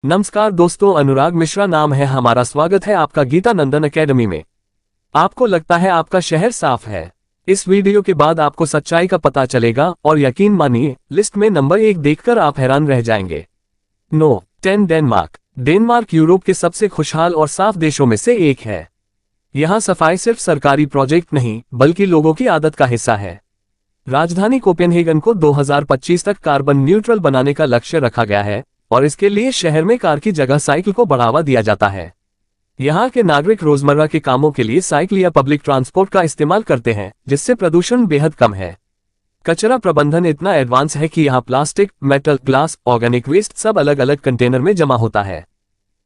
नमस्कार दोस्तों, अनुराग मिश्रा नाम है हमारा। स्वागत है आपका गीता नंदन एकेडमी में। आपको लगता है आपका शहर साफ है? इस वीडियो के बाद आपको सच्चाई का पता चलेगा और यकीन मानिए, लिस्ट में नंबर 1 देखकर आप हैरान रह जाएंगे। No 10 Denmark. डेनमार्क यूरोप के सबसे खुशहाल और साफ देशों में से एक है। यहाँ सफाई सिर्फ सरकारी प्रोजेक्ट नहीं, बल्कि लोगों की आदत का हिस्सा है। राजधानी कोपेनहेगन को 2025 तक कार्बन न्यूट्रल बनाने का लक्ष्य रखा गया है और इसके लिए शहर में कार की जगह साइकिल को बढ़ावा दिया जाता है। यहाँ के नागरिक रोजमर्रा के कामों के लिए साइकिल या पब्लिक ट्रांसपोर्ट का इस्तेमाल करते हैं, जिससे प्रदूषण बेहद कम है। कचरा प्रबंधन इतना एडवांस है कि यहाँ plastic, metal, glass, organic waste सब अलग अलग कंटेनर में जमा होता है।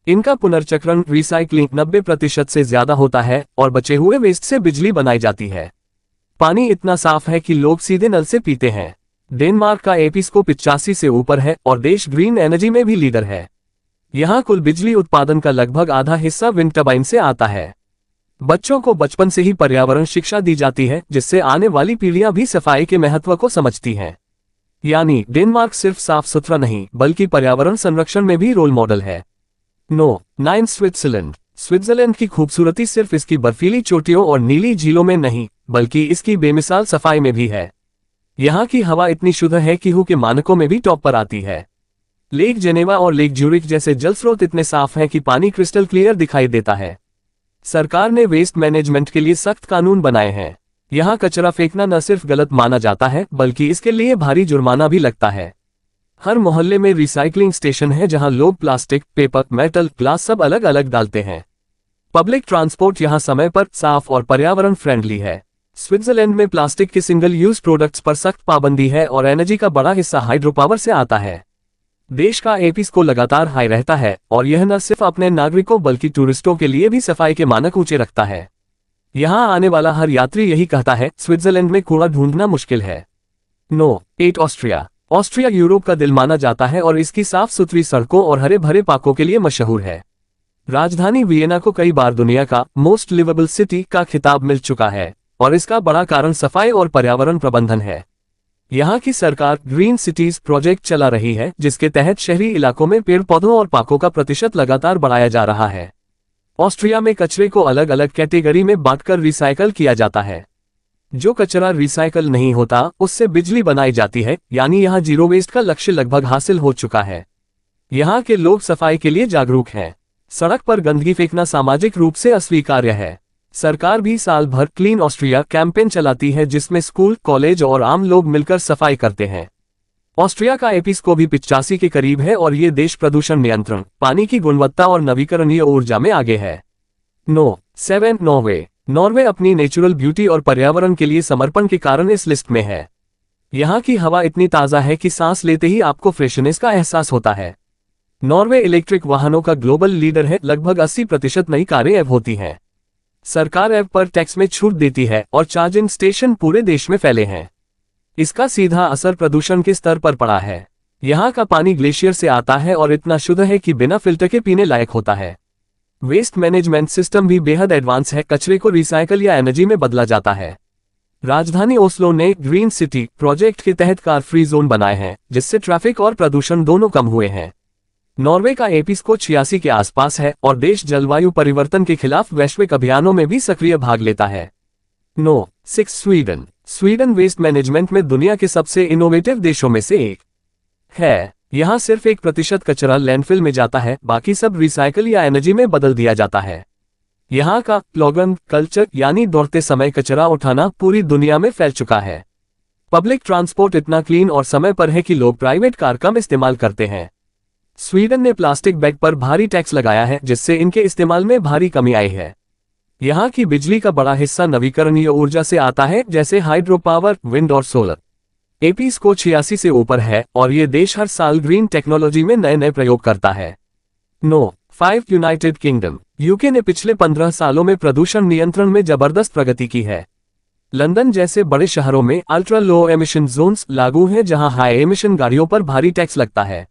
इनका पुनर्चक्रण रिसाइकलिंग 90% से ज्यादा होता है और बचे हुए वेस्ट से बिजली बनाई जाती है। पानी इतना साफ है कि लोग सीधे नल से पीते हैं। डेनमार्क का एपी स्कोर 85 से ऊपर है और देश ग्रीन एनर्जी में भी लीडर है। यहाँ कुल बिजली उत्पादन का लगभग आधा हिस्सा विंड टर्बाइन से आता है। बच्चों को बचपन से ही पर्यावरण शिक्षा दी जाती है, जिससे आने वाली पीढ़ियां भी सफाई के महत्व को समझती हैं। यानी डेनमार्क सिर्फ साफ सुथरा नहीं, बल्कि पर्यावरण संरक्षण में भी रोल मॉडल है। No 9 Switzerland. स्विट्जरलैंड की खूबसूरती सिर्फ इसकी बर्फीली चोटियों और नीली झीलों में नहीं, बल्कि इसकी बेमिसाल सफाई में भी है। यहाँ की हवा इतनी शुद्ध है कि हु के मानकों में भी टॉप पर आती है। लेक जेनेवा और लेक ज्यूरिख जैसे जल स्रोत इतने साफ हैं कि पानी क्रिस्टल क्लियर दिखाई देता है। सरकार ने वेस्ट मैनेजमेंट के लिए सख्त कानून बनाए हैं। यहाँ कचरा फेंकना न सिर्फ गलत माना जाता है, बल्कि इसके लिए भारी जुर्माना भी लगता है। हर मोहल्ले में रिसाइकलिंग स्टेशन है, जहाँ लोग प्लास्टिक, पेपर, मेटल, ग्लास सब अलग अलग डालते हैं। पब्लिक ट्रांसपोर्ट यहाँ समय पर, साफ और पर्यावरण फ्रेंडली है। स्विट्जरलैंड में प्लास्टिक के सिंगल यूज प्रोडक्ट्स पर सख्त पाबंदी है और एनर्जी का बड़ा हिस्सा हाइड्रो पावर से आता है। देश का एपी स्कोर लगातार हाई रहता है और यह न सिर्फ अपने नागरिकों बल्कि टूरिस्टों के लिए भी सफाई के मानक ऊंचे रखता है। यहाँ आने वाला हर यात्री यही कहता है, स्विट्जरलैंड में कूड़ा ढूंढना मुश्किल है। No 8 Austria. ऑस्ट्रिया यूरोप का दिल माना जाता है और इसकी साफ सुथरी सड़कों और हरे भरे पार्कों के लिए मशहूर है। राजधानी वियना को कई बार दुनिया का मोस्ट लिवेबल सिटी का खिताब मिल चुका है और इसका बड़ा कारण सफाई और पर्यावरण प्रबंधन है। यहाँ की सरकार ग्रीन सिटीज प्रोजेक्ट चला रही है, जिसके तहत शहरी इलाकों में पेड़ पौधों और पार्कों का प्रतिशत लगातार बढ़ाया जा रहा है। ऑस्ट्रिया में कचरे को अलग अलग कैटेगरी में बांटकर रिसाइकल किया जाता है। जो कचरा रिसाइकल नहीं होता, उससे बिजली बनाई जाती है, यानी यहाँ जीरो वेस्ट का लक्ष्य लगभग हासिल हो चुका है। यहाँ के लोग सफाई के लिए जागरूक हैं। सड़क पर गंदगी फेंकना सामाजिक रूप से अस्वीकार्य है। सरकार भी साल भर क्लीन ऑस्ट्रिया कैंपेन चलाती है, जिसमें स्कूल, कॉलेज और आम लोग मिलकर सफाई करते हैं। ऑस्ट्रिया का एपी स्कोर भी 85 के करीब है और ये देश प्रदूषण नियंत्रण, पानी की गुणवत्ता और नवीकरणीय ऊर्जा में आगे है। No 7 Norway. नॉर्वे अपनी नेचुरल ब्यूटी और पर्यावरण के लिए समर्पण के कारण इस लिस्ट में है। यहाँ की हवा इतनी ताज़ा है कि सांस लेते ही आपको फ्रेशनेस का एहसास होता है। नॉर्वे इलेक्ट्रिक वाहनों का ग्लोबल लीडर है। लगभग 80% नई कारें अब होती हैं। सरकार ऐप पर टैक्स में छूट देती है और चार्जिंग स्टेशन पूरे देश में फैले हैं। इसका सीधा असर प्रदूषण के स्तर पर पड़ा है। यहाँ का पानी ग्लेशियर से आता है और इतना शुद्ध है कि बिना फिल्टर के पीने लायक होता है। वेस्ट मैनेजमेंट सिस्टम भी बेहद एडवांस है। कचरे को रिसाइकल या एनर्जी में बदला जाता है। राजधानी ओस्लो ने ग्रीन सिटी प्रोजेक्ट के तहत कार फ्री जोन बनाए हैं, जिससे ट्रैफिक और प्रदूषण दोनों कम हुए हैं। नॉर्वे का एपी स्कोर 86 के आसपास है और देश जलवायु परिवर्तन के खिलाफ वैश्विक अभियानों में भी सक्रिय भाग लेता है। No 6 Sweden. Sweden waste management में दुनिया के सबसे इनोवेटिव देशों में से एक है। यहाँ सिर्फ 1% कचरा लैंडफिल में जाता है, बाकी सब रिसाइकल या एनर्जी में बदल दिया जाता है। यहाँ का प्लॉगन कल्चर यानी दौड़ते समय कचरा उठाना पूरी दुनिया में फैल चुका है। पब्लिक ट्रांसपोर्ट इतना क्लीन और समय पर है कि लोग प्राइवेट कार कम इस्तेमाल करते हैं। स्वीडन ने प्लास्टिक बैग पर भारी टैक्स लगाया है, जिससे इनके इस्तेमाल में भारी कमी आई है। यहाँ की बिजली का बड़ा हिस्सा नवीकरणीय ऊर्जा से आता है, जैसे हाइड्रो पावर, विंड और सोलर। एपी स्कोर 86 से ऊपर है और ये देश हर साल ग्रीन टेक्नोलॉजी में नए नए प्रयोग करता है। No 5 United kingdom. यूके ने पिछले 15 सालों में प्रदूषण नियंत्रण में जबरदस्त प्रगति की है। लंदन जैसे बड़े शहरों में अल्ट्रा लो एमिशन जोन्स लागू हैं, जहां हाई एमिशन गाड़ियों पर भारी टैक्स लगता है।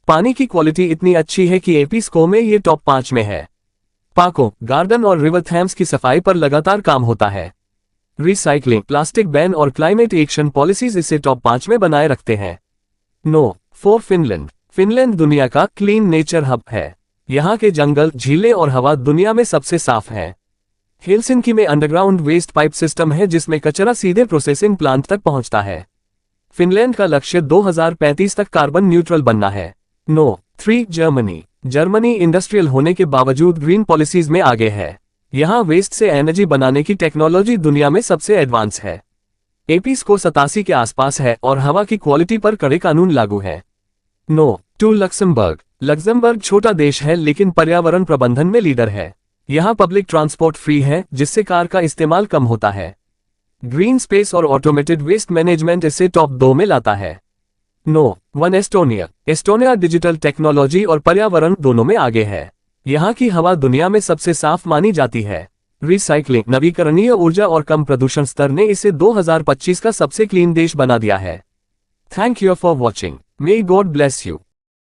पानी की क्वालिटी इतनी अच्छी है कि एपी स्कोर में ये टॉप 5 में है। पार्कों, गार्डन और रिवर थैम्स की सफाई पर लगातार काम होता है। रिसाइकलिंग, प्लास्टिक बैन और क्लाइमेट एक्शन पॉलिसीज इसे टॉप 5 में बनाए रखते हैं। No 4 Finland. फिनलैंड दुनिया का क्लीन नेचर हब है। यहाँ के जंगल, झीलें और हवा दुनिया में सबसे साफ है। हेलसिंकी में अंडरग्राउंड वेस्ट पाइप सिस्टम है जिसमें कचरा सीधे प्रोसेसिंग प्लांट तक पहुंचता है। फिनलैंड का लक्ष्य 2035 तक कार्बन न्यूट्रल बनना है। नो 3 जर्मनी इंडस्ट्रियल होने के बावजूद ग्रीन पॉलिसीज में आगे है। यहाँ वेस्ट से एनर्जी बनाने की टेक्नोलॉजी दुनिया में सबसे एडवांस है। एपी स्कोर 87 के आसपास है और हवा की क्वालिटी पर कड़े कानून लागू है। नो 2 लक्समबर्ग छोटा देश है लेकिन पर्यावरण प्रबंधन में लीडर है। यहाँ पब्लिक ट्रांसपोर्ट फ्री है जिससे कार का इस्तेमाल कम होता है। ग्रीन स्पेस और ऑटोमेटेड वेस्ट मैनेजमेंट इसे टॉप 2 में लाता है। नो 1 एस्टोनिया डिजिटल टेक्नोलॉजी और पर्यावरण दोनों में आगे है। यहाँ की हवा दुनिया में सबसे साफ मानी जाती है। रिसाइकलिंग, नवीकरणीय ऊर्जा और कम प्रदूषण स्तर ने इसे 2025 का सबसे क्लीन देश बना दिया है। Thank you for watching. May God bless you.